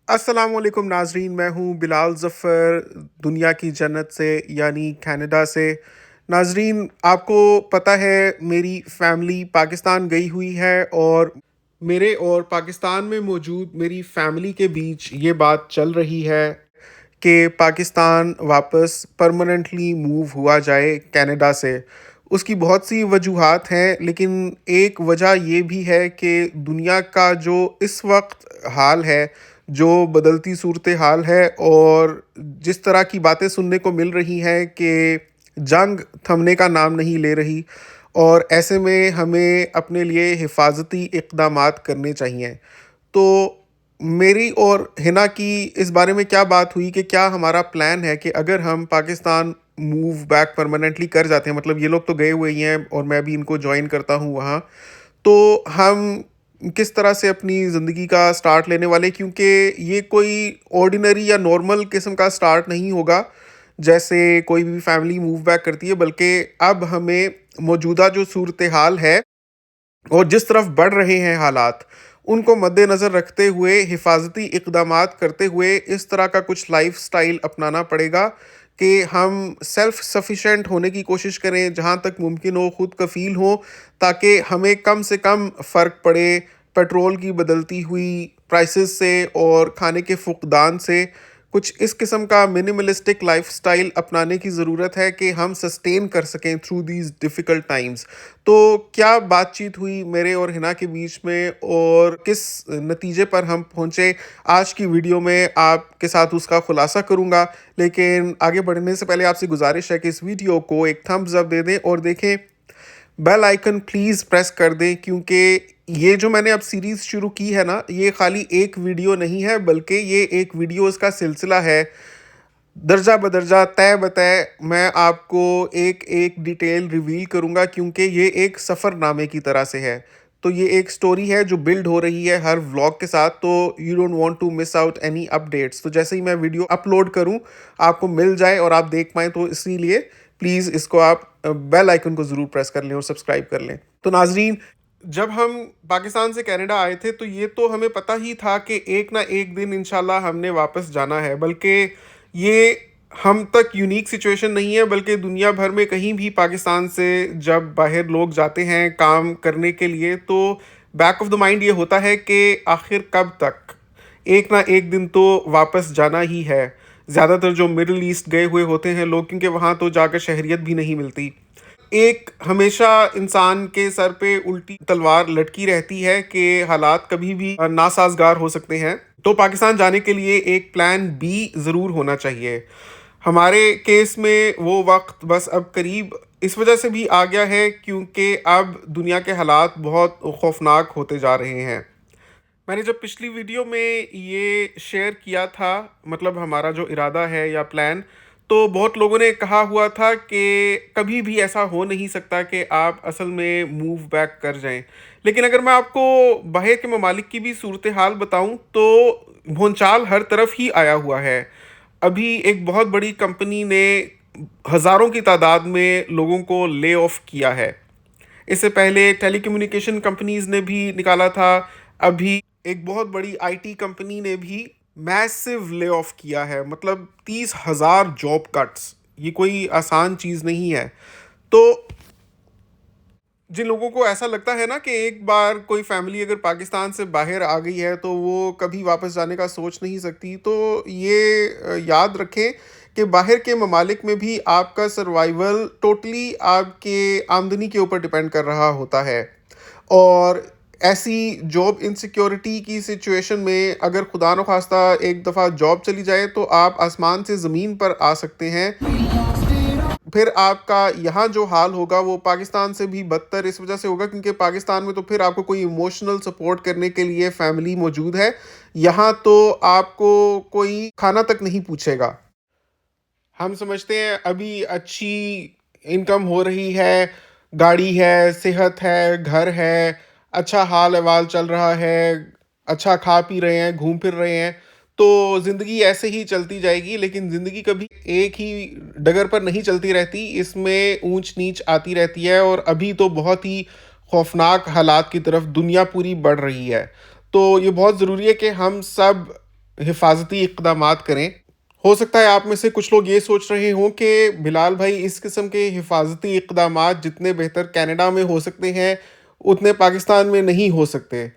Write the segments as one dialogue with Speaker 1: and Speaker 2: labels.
Speaker 1: السلام علیکم ناظرین، میں ہوں بلال ظفر، دنیا کی جنت سے یعنی کینیڈا سے۔ ناظرین، آپ کو پتہ ہے میری فیملی پاکستان گئی ہوئی ہے، اور میرے اور پاکستان میں موجود میری فیملی کے بیچ یہ بات چل رہی ہے کہ پاکستان واپس پرماننٹلی موو ہوا جائے کینیڈا سے۔ اس کی بہت سی وجوہات ہیں، لیکن ایک وجہ یہ بھی ہے کہ دنیا کا جو اس وقت حال ہے، جو بدلتی صورتحال ہے، اور جس طرح کی باتیں سننے کو مل رہی ہیں کہ جنگ تھمنے کا نام نہیں لے رہی، اور ایسے میں ہمیں اپنے لیے حفاظتی اقدامات کرنے چاہیے۔ تو میری اور ہنا کی اس بارے میں کیا بات ہوئی کہ کیا ہمارا پلان ہے کہ اگر ہم پاکستان موو بیک پرماننٹلی کر جاتے ہیں، مطلب یہ لوگ تو گئے ہوئے ہی ہیں اور میں بھی ان کو جوائن کرتا ہوں وہاں، تو ہم کس طرح سے اپنی زندگی کا سٹارٹ لینے والے، کیونکہ یہ کوئی آرڈینری یا نارمل قسم کا سٹارٹ نہیں ہوگا جیسے کوئی بھی فیملی موو بیک کرتی ہے، بلکہ اب ہمیں موجودہ جو صورتحال ہے اور جس طرف بڑھ رہے ہیں حالات، ان کو مد نظر رکھتے ہوئے حفاظتی اقدامات کرتے ہوئے اس طرح کا کچھ لائف سٹائل اپنانا پڑے گا کہ ہم سیلف سفیشینٹ ہونے کی کوشش کریں، جہاں تک ممکن ہو خود کفیل ہوں، تاکہ ہمیں کم سے کم فرق پڑے پیٹرول کی بدلتی ہوئی پرائسز سے اور کھانے کے فقدان سے۔ کچھ اس قسم کا منیملسٹک لائف سٹائل اپنانے کی ضرورت ہے کہ ہم سسٹین کر سکیں تھرو دیز ڈیفیکلٹ ٹائمز۔ تو کیا بات چیت ہوئی میرے اور ہنا کے بیچ میں، اور کس نتیجے پر ہم پہنچے، آج کی ویڈیو میں آپ کے ساتھ اس کا خلاصہ کروں گا۔ لیکن آگے بڑھنے سے پہلے آپ سے گزارش ہے کہ اس ویڈیو کو ایک تھمبز اپ دے دیں، اور دیکھیں بیل آئیکن پلیز پریس کر دیں، کیونکہ یہ جو میں نے اب سیریز شروع کی ہے نا، یہ خالی ایک ویڈیو نہیں ہے، بلکہ یہ ایک ویڈیوز کا سلسلہ ہے۔ درجہ بدرجہ، طے بطے میں آپ کو ایک ایک ڈیٹیل ریویل کروں گا، کیونکہ یہ ایک سفر نامے کی طرح سے ہے۔ تو یہ ایک سٹوری ہے جو بلڈ ہو رہی ہے ہر ولاگ کے ساتھ، تو you don't want to miss out any updates. تو جیسے ہی میں ویڈیو اپلوڈ کروں آپ کو مل جائے اور آپ دیکھ پائیں، تو اسی لیے پلیز اس کو آپ بیل آئیکن کو ضرور پریس کر لیں اور سبسکرائب کر لیں۔ تو ناظرین، جب ہم پاکستان سے کینیڈا آئے تھے تو یہ تو ہمیں پتہ ہی تھا کہ ایک نہ ایک دن انشاءاللہ ہم نے واپس جانا ہے، بلکہ یہ ہم تک یونیک سچویشن نہیں ہے، بلکہ دنیا بھر میں کہیں بھی پاکستان سے جب باہر لوگ جاتے ہیں کام کرنے کے لیے، تو بیک آف دا مائنڈ یہ ہوتا ہے کہ آخر کب تک، ایک نہ ایک دن تو واپس جانا ہی ہے۔ زیادہ تر جو مڈل ایسٹ گئے ہوئے ہوتے ہیں لوگ، کیونکہ وہاں تو جا کر شہریت بھی نہیں ملتی، ایک ہمیشہ انسان کے سر پہ الٹی تلوار لٹکی رہتی ہے کہ حالات کبھی بھی ناسازگار ہو سکتے ہیں۔ تو پاکستان جانے کے لیے ایک پلان بی ضرور ہونا چاہیے۔ ہمارے کیس میں وہ وقت بس اب قریب اس وجہ سے بھی آ گیا ہے کیونکہ اب دنیا کے حالات بہت خوفناک ہوتے جا رہے ہیں۔ میں نے جب پچھلی ویڈیو میں یہ شیئر کیا تھا، مطلب ہمارا جو ارادہ ہے یا پلان، تو بہت لوگوں نے کہا ہوا تھا کہ کبھی بھی ایسا ہو نہیں سکتا کہ آپ اصل میں موو بیک کر جائیں۔ لیکن اگر میں آپ کو باہر کے ممالک کی بھی صورتحال بتاؤں تو بھونچال ہر طرف ہی آیا ہوا ہے۔ ابھی ایک بہت بڑی کمپنی نے ہزاروں کی تعداد میں لوگوں کو لے آف کیا ہے۔ اس سے پہلے ٹیلی کمیونیکیشن کمپنیز نے بھی نکالا تھا، ابھی ایک بہت بڑی آئی ٹی کمپنی نے بھی میسو لے آف کیا ہے، مطلب 30,000 جاب کٹس۔ یہ کوئی آسان چیز نہیں ہے۔ تو جن لوگوں کو ایسا لگتا ہے نا کہ ایک بار کوئی فیملی اگر پاکستان سے باہر آ گئی ہے تو وہ کبھی واپس جانے کا سوچ نہیں سکتی، تو یہ یاد رکھیں کہ باہر کے ممالک میں بھی آپ کا سروائیول ٹوٹلی آپ کے آمدنی کے اوپر ڈپینڈ کر رہا ہوتا ہے، اور ایسی جاب انسیکیورٹی کی سچویشن میں اگر خدا نخواستہ ایک دفعہ جاب چلی جائے تو آپ آسمان سے زمین پر آ سکتے ہیں۔ پھر آپ کا یہاں جو حال ہوگا وہ پاکستان سے بھی بدتر اس وجہ سے ہوگا، کیونکہ پاکستان میں تو پھر آپ کو کوئی ایموشنل سپورٹ کرنے کے لیے فیملی موجود ہے، یہاں تو آپ کو کوئی کھانا تک نہیں پوچھے گا۔ ہم سمجھتے ہیں ابھی اچھی انکم ہو رہی ہے، گاڑی ہے، صحت ہے، گھر ہے، اچھا حال احوال چل رہا ہے، اچھا کھا پی رہے ہیں، گھوم پھر رہے ہیں، تو زندگی ایسے ہی چلتی جائے گی۔ لیکن زندگی کبھی ایک ہی ڈگر پر نہیں چلتی رہتی، اس میں اونچ نیچ آتی رہتی ہے، اور ابھی تو بہت ہی خوفناک حالات کی طرف دنیا پوری بڑھ رہی ہے۔ تو یہ بہت ضروری ہے کہ ہم سب حفاظتی اقدامات کریں۔ ہو سکتا ہے آپ میں سے کچھ لوگ یہ سوچ رہے ہوں کہ بلال بھائی اس قسم کے حفاظتی اقدامات جتنے بہتر کینیڈا میں ہو سکتے ہیں اتنے پاکستان میں نہیں ہو سکتے۔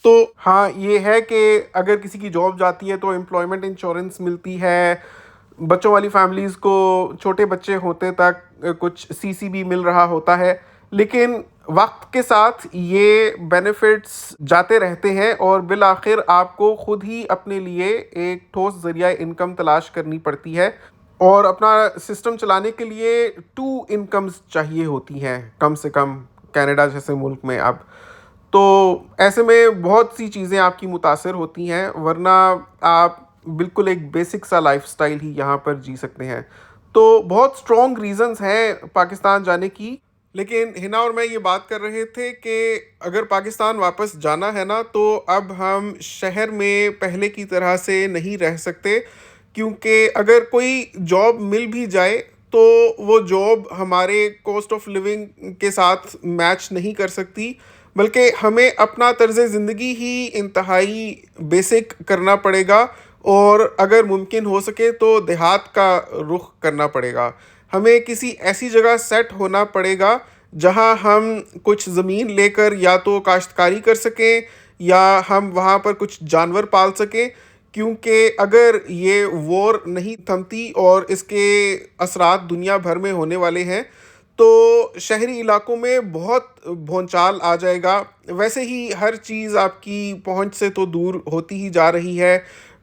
Speaker 1: تو ہاں یہ ہے کہ اگر کسی کی جاب جاتی ہے تو امپلائمنٹ انشورنس ملتی ہے، بچوں والی فیملیز کو چھوٹے بچے ہوتے تک کچھ سی سی بھی مل رہا ہوتا ہے، لیکن وقت کے ساتھ یہ بینیفٹس جاتے رہتے ہیں اور بالآخر آپ کو خود ہی اپنے لیے ایک ٹھوس ذریعہ انکم تلاش کرنی پڑتی ہے، اور اپنا سسٹم چلانے کے لیے 2 انکمز چاہیے ہوتی ہیں کم سے کم کینیڈا جیسے ملک میں اب۔ تو ایسے میں بہت سی چیزیں آپ کی متاثر ہوتی ہیں، ورنہ آپ بالکل ایک بیسک سا لائف سٹائل ہی یہاں پر جی سکتے ہیں۔ تو بہت اسٹرانگ ریزنز ہیں پاکستان جانے کی، لیکن ہنا اور میں یہ بات کر رہے تھے کہ اگر پاکستان واپس جانا ہے نا تو اب ہم شہر میں پہلے کی طرح سے نہیں رہ سکتے، کیونکہ اگر کوئی جاب مل بھی جائے تو وہ جاب ہمارے کوسٹ آف لیونگ کے ساتھ میچ نہیں کر سکتی، بلکہ ہمیں اپنا طرز زندگی ہی انتہائی بیسک کرنا پڑے گا، اور اگر ممکن ہو سکے تو دیہات کا رخ کرنا پڑے گا۔ ہمیں کسی ایسی جگہ سیٹ ہونا پڑے گا جہاں ہم کچھ زمین لے کر یا تو کاشتکاری کر سکیں یا ہم وہاں پر کچھ جانور پال سکیں، کیونکہ اگر یہ وار نہیں تھمتی اور اس کے اثرات دنیا بھر میں ہونے والے ہیں تو شہری علاقوں میں بہت بھونچال آ جائے گا۔ ویسے ہی ہر چیز آپ کی پہنچ سے تو دور ہوتی ہی جا رہی ہے،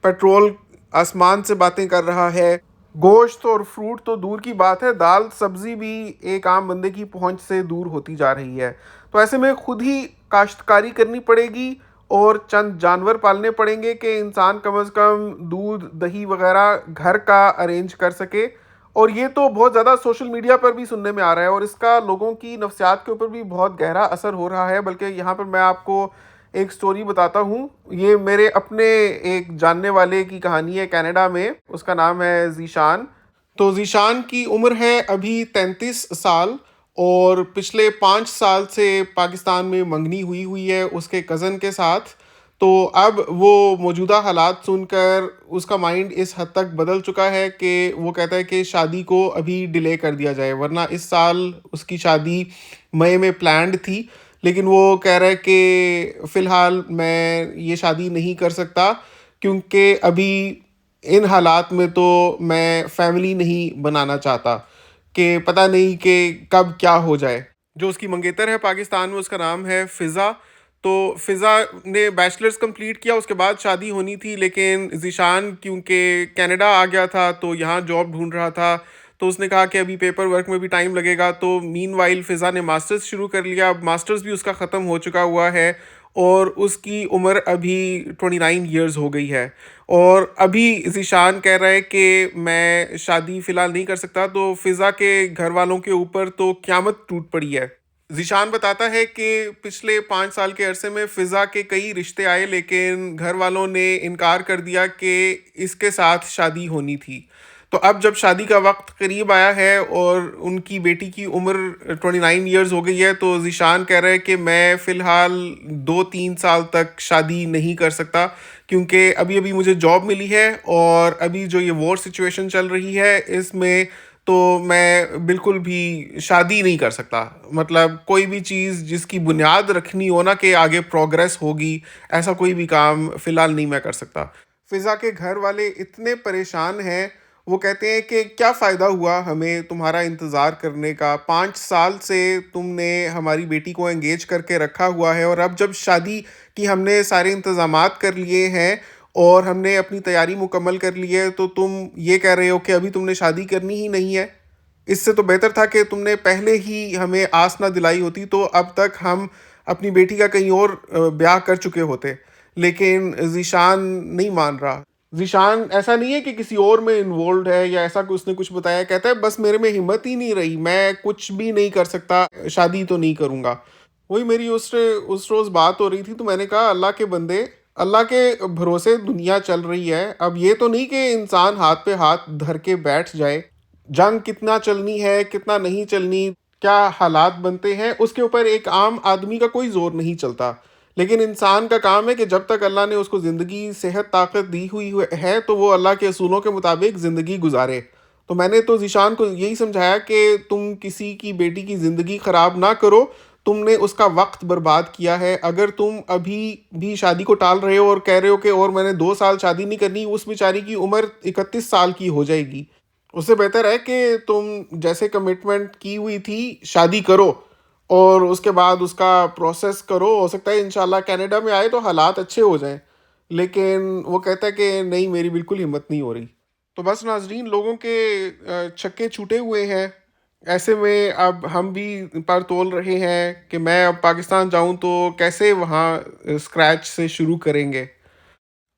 Speaker 1: پیٹرول آسمان سے باتیں کر رہا ہے، گوشت اور فروٹ تو دور کی بات ہے، دال سبزی بھی ایک عام بندے کی پہنچ سے دور ہوتی جا رہی ہے۔ تو ایسے میں خود ہی کاشتکاری کرنی پڑے گی اور چند جانور پالنے پڑیں گے کہ انسان کم از کم دودھ دہی وغیرہ گھر کا ارینج کر سکے۔ اور یہ تو بہت زیادہ سوشل میڈیا پر بھی سننے میں آ رہا ہے، اور اس کا لوگوں کی نفسیات کے اوپر بھی بہت گہرا اثر ہو رہا ہے۔ بلکہ یہاں پر میں آپ کو ایک سٹوری بتاتا ہوں، یہ میرے اپنے ایک جاننے والے کی کہانی ہے کینیڈا میں، اس کا نام ہے ذیشان۔ تو ذیشان کی عمر ہے ابھی 33 سال، اور پچھلے 5 سال سے پاکستان میں منگنی ہوئی ہوئی ہے اس کے کزن کے ساتھ۔ تو اب وہ موجودہ حالات سن کر اس کا مائنڈ اس حد تک بدل چکا ہے کہ وہ کہتا ہے کہ شادی کو ابھی ڈیلے کر دیا جائے، ورنہ اس سال اس کی شادی مئی میں پلانڈ تھی، لیکن وہ کہہ رہا ہے کہ فی الحال میں یہ شادی نہیں کر سکتا، کیونکہ ابھی ان حالات میں تو میں فیملی نہیں بنانا چاہتا، کہ پتہ نہیں کہ کب کیا ہو جائے۔ جو اس کی منگیتر ہے پاکستان میں، اس کا نام ہے فضا۔ تو فضا نے بیچلرز کمپلیٹ کیا، اس کے بعد شادی ہونی تھی، لیکن ذیشان کیونکہ کینیڈا آ گیا تھا تو یہاں جاب ڈھونڈ رہا تھا، تو اس نے کہا کہ ابھی پیپر ورک میں بھی ٹائم لگے گا۔ تو مین وائل فضا نے ماسٹرز شروع کر لیا، اب ماسٹرز بھی اس کا ختم ہو چکا ہوا ہے، اور اس کی عمر ابھی 29 ایئرز ہو گئی ہے۔ اور ابھی ذیشان کہہ رہا ہے کہ میں شادی فی الحال نہیں کر سکتا، تو فضا کے گھر والوں کے اوپر تو قیامت ٹوٹ پڑی ہے۔ ذیشان بتاتا ہے کہ پچھلے 5 سال کے عرصے میں فضا کے کئی رشتے آئے، لیکن گھر والوں نے انکار کر دیا کہ اس کے ساتھ شادی ہونی تھی۔ تو اب جب شادی کا وقت قریب آیا ہے اور ان کی بیٹی کی عمر 29 ایئرز ہو گئی ہے، تو ذیشان کہہ رہا ہے کہ میں فی الحال 2-3 سال تک شادی نہیں کر سکتا، کیونکہ ابھی ابھی مجھے جاب ملی ہے، اور ابھی جو یہ وار سچویشن چل رہی ہے اس میں تو میں بالکل بھی شادی نہیں کر سکتا۔ مطلب کوئی بھی چیز جس کی بنیاد رکھنی ہو نا کہ آگے پروگریس ہوگی، ایسا کوئی بھی کام فی الحال نہیں میں کر سکتا۔ فضا کے گھر والے اتنے پریشان ہیں، وہ کہتے ہیں کہ کیا فائدہ ہوا ہمیں تمہارا انتظار کرنے کا، 5 سال سے تم نے ہماری بیٹی کو انگیج کر کے رکھا ہوا ہے، اور اب جب شادی کی ہم نے سارے انتظامات کر لیے ہیں اور ہم نے اپنی تیاری مکمل کر لی ہے، تو تم یہ کہہ رہے ہو کہ ابھی تم نے شادی کرنی ہی نہیں ہے۔ اس سے تو بہتر تھا کہ تم نے پہلے ہی ہمیں آس نہ دلائی ہوتی، تو اب تک ہم اپنی بیٹی کا کہیں اور بیاہ کر چکے ہوتے۔ لیکن ذیشان نہیں مان رہا۔ ذیشان ایسا نہیں ہے کہ کسی اور میں انوالوڈ ہے یا ایسا کہ اس نے کچھ بتایا، کہتا ہے بس میرے میں ہمت ہی نہیں رہی، میں کچھ بھی نہیں کر سکتا، شادی تو نہیں کروں گا۔ وہی میری اس روز بات ہو رہی تھی، تو میں نے کہا اللہ کے بندے، اللہ کے بھروسے دنیا چل رہی ہے، اب یہ تو نہیں کہ انسان ہاتھ پہ ہاتھ دھر کے بیٹھ جائے۔ جنگ کتنا چلنی ہے کتنا نہیں چلنی، کیا حالات بنتے ہیں، اس کے اوپر ایک عام آدمی کا کوئی زور نہیں چلتا۔ لیکن انسان کا کام ہے کہ جب تک اللہ نے اس کو زندگی صحت طاقت دی ہوئی ہے تو وہ اللہ کے اصولوں کے مطابق زندگی گزارے. تو میں نے تو ذیشان کو یہی سمجھایا کہ تم کسی کی بیٹی کی زندگی خراب نہ کرو، تم نے اس کا وقت برباد کیا ہے. اگر تم ابھی بھی شادی کو ٹال رہے ہو اور کہہ رہے ہو کہ اور میں نے 2 سال شادی نہیں کرنی، اس بیچاری کی عمر 31 سال کی ہو جائے گی. اس سے بہتر ہے کہ تم جیسے کمٹمنٹ کی ہوئی تھی شادی کرو اور اس کے بعد اس کا پروسیس کرو. ہو سکتا ہے انشاءاللہ کینیڈا میں آئے تو حالات اچھے ہو جائیں، لیکن وہ کہتا ہے کہ نہیں میری بالکل ہمت نہیں ہو رہی. تو بس ناظرین، لوگوں کے چھکے چھوٹے ہوئے ہیں. ایسے میں اب ہم بھی پر تول رہے ہیں کہ میں اب پاکستان جاؤں تو کیسے وہاں اسکریچ سے شروع کریں گے.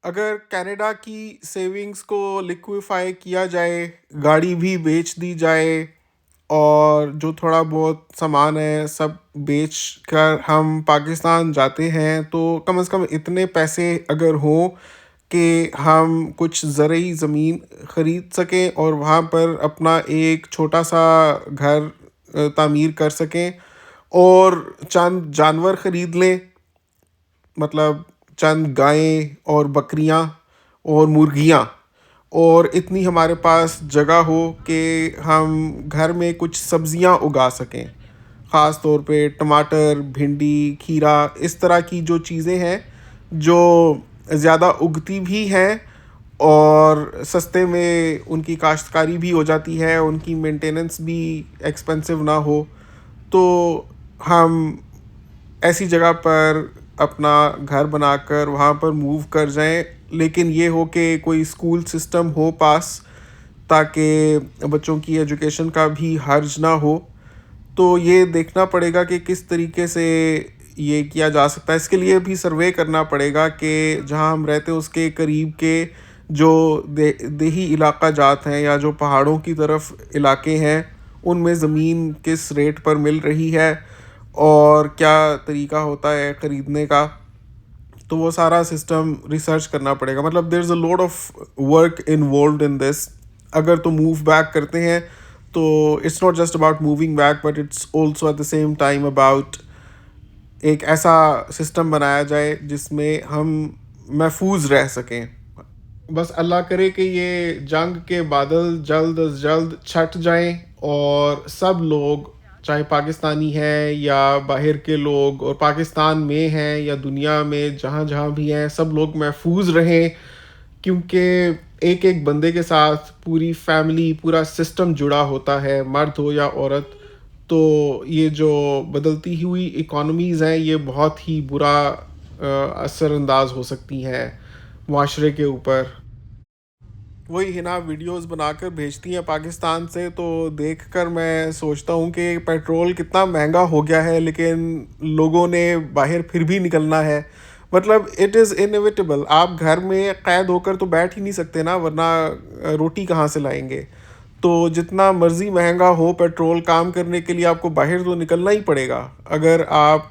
Speaker 1: اگر کینیڈا کی سیونگز کو لیکویفائی کیا جائے، گاڑی بھی بیچ دی جائے اور جو تھوڑا بہت سامان ہے سب بیچ کر ہم پاکستان جاتے ہیں تو کم از کم اتنے پیسے اگر ہوں کہ ہم کچھ زرعی زمین خرید سکیں اور وہاں پر اپنا ایک چھوٹا سا گھر تعمیر کر سکیں اور چند جانور خرید لیں، مطلب چند گائیں اور بکریاں اور مرغیاں، اور اتنی ہمارے پاس جگہ ہو کہ ہم گھر میں کچھ سبزیاں اگا سکیں، خاص طور پہ ٹماٹر، بھنڈی، کھیرا، اس طرح کی جو چیزیں ہیں جو زیادہ اگتی بھی ہیں اور سستے میں ان کی کاشتکاری بھی ہو جاتی ہے، ان کی مینٹیننس بھی ایکسپینسو نہ ہو. تو ہم ایسی جگہ پر اپنا گھر بنا کر وہاں پر موو کر جائیں، لیکن یہ ہو کہ کوئی اسکول سسٹم ہو پاس تاکہ بچوں کی ایجوکیشن کا بھی حرج نہ ہو. تو یہ دیکھنا پڑے گا کہ کس طریقے سے یہ کیا جا سکتا ہے. اس کے لیے بھی سروے کرنا پڑے گا کہ جہاں ہم رہتے ہیں اس کے قریب کے جو دیہی علاقہ جات ہیں یا جو پہاڑوں کی طرف علاقے ہیں ان میں زمین کس ریٹ پر مل رہی ہے اور کیا طریقہ ہوتا ہے خریدنے کا. تو وہ سارا سسٹم ریسرچ کرنا پڑے گا. مطلب there is a load of work involved in this. اگر تو موو بیک کرتے ہیں تو it's not just about moving back but it's also at the same time about ایک ایسا سسٹم بنایا جائے جس میں ہم محفوظ رہ سکیں. بس اللہ کرے کہ یہ جنگ کے بادل جلد از جلد چھٹ جائیں اور سب لوگ چاہے پاکستانی ہیں یا باہر کے لوگ اور پاکستان میں ہیں یا دنیا میں جہاں جہاں بھی ہیں سب لوگ محفوظ رہیں، کیونکہ ایک ایک بندے کے ساتھ پوری فیملی پورا سسٹم جڑا ہوتا ہے، مرد ہو یا عورت. تو یہ جو بدلتی ہوئی اکانومیز ہیں یہ بہت ہی برا اثر انداز ہو سکتی ہیں معاشرے کے اوپر. وہی ہنا ویڈیوز بنا کر بھیجتی ہیں پاکستان سے تو دیکھ کر میں سوچتا ہوں کہ پیٹرول کتنا مہنگا ہو گیا ہے لیکن لوگوں نے باہر پھر بھی نکلنا ہے. مطلب اٹ از انیویٹیبل. آپ گھر میں قید ہو کر تو بیٹھ ہی نہیں سکتے نا، ورنہ روٹی کہاں سے لائیں گے. تو جتنا مرضی مہنگا ہو پیٹرول، کام کرنے کے لیے آپ کو باہر تو نکلنا ہی پڑے گا. اگر آپ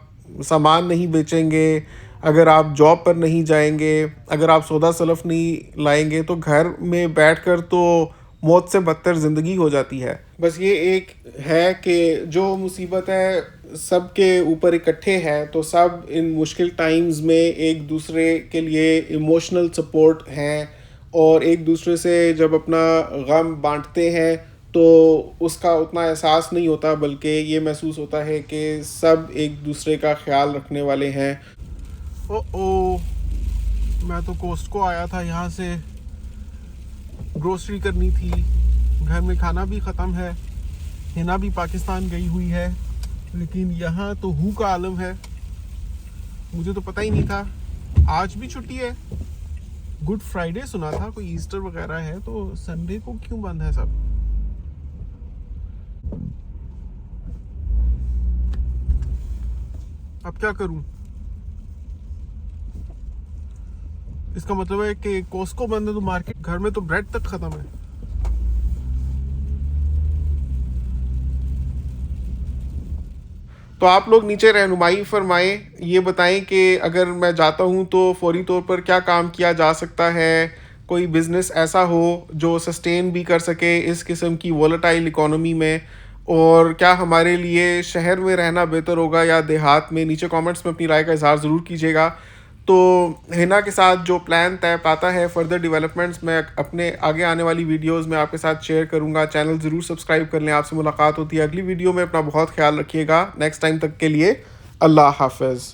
Speaker 1: سامان نہیں بیچیں گے، اگر آپ جاب پر نہیں جائیں گے، اگر آپ سودا سلف نہیں لائیں گے تو گھر میں بیٹھ کر تو موت سے بدتر زندگی ہو جاتی ہے. بس یہ ایک ہے کہ جو مصیبت ہے سب کے اوپر اکٹھے ہے تو سب ان مشکل ٹائمز میں ایک دوسرے کے لیے ایموشنل سپورٹ ہیں اور ایک دوسرے سے جب اپنا غم بانٹتے ہیں تو اس کا اتنا احساس نہیں ہوتا، بلکہ یہ محسوس ہوتا ہے کہ سب ایک دوسرے کا خیال رکھنے والے ہیں. او میں تو کوسٹکو آیا تھا، یہاں سے گروسری کرنی تھی، گھر میں کھانا بھی ختم ہے. ہنا بھی پاکستان گئی ہوئی ہے لیکن یہاں تو ہو کا عالم ہے. مجھے تو پتہ ہی نہیں تھا آج بھی چھٹی ہے. گڈ فرائیڈے سنا تھا، کوئی ایسٹر وغیرہ ہے، تو سنڈے کو کیوں بند ہے سب؟ اب کیا کروں؟ اس کا مطلب ہے کہ کوسکو بند ہے تو مارکیٹ، گھر میں تو بریڈ تک ختم ہے. تو آپ لوگ نیچے رہنمائی فرمائیں، یہ بتائیں کہ اگر میں جاتا ہوں تو فوری طور پر کیا کام کیا جا سکتا ہے. کوئی بزنس ایسا ہو جو سسٹین بھی کر سکے اس قسم کی وولٹائل اکانومی میں اور کیا ہمارے لیے شہر میں رہنا بہتر ہوگا یا دیہات میں؟ نیچے کامنٹس میں اپنی رائے کا اظہار ضرور کیجیے گا. تو ہنا کے ساتھ جو پلان طے پاتا ہے فردر ڈیولپمنٹس میں اپنے آگے آنے والی ویڈیوز میں آپ کے ساتھ شیئر کروں گا. چینل ضرور سبسکرائب کر لیں. آپ سے ملاقات ہوتی ہے اگلی ویڈیو میں. اپنا بہت خیال رکھیے گا. نیکسٹ ٹائم تک کے لیے اللہ حافظ.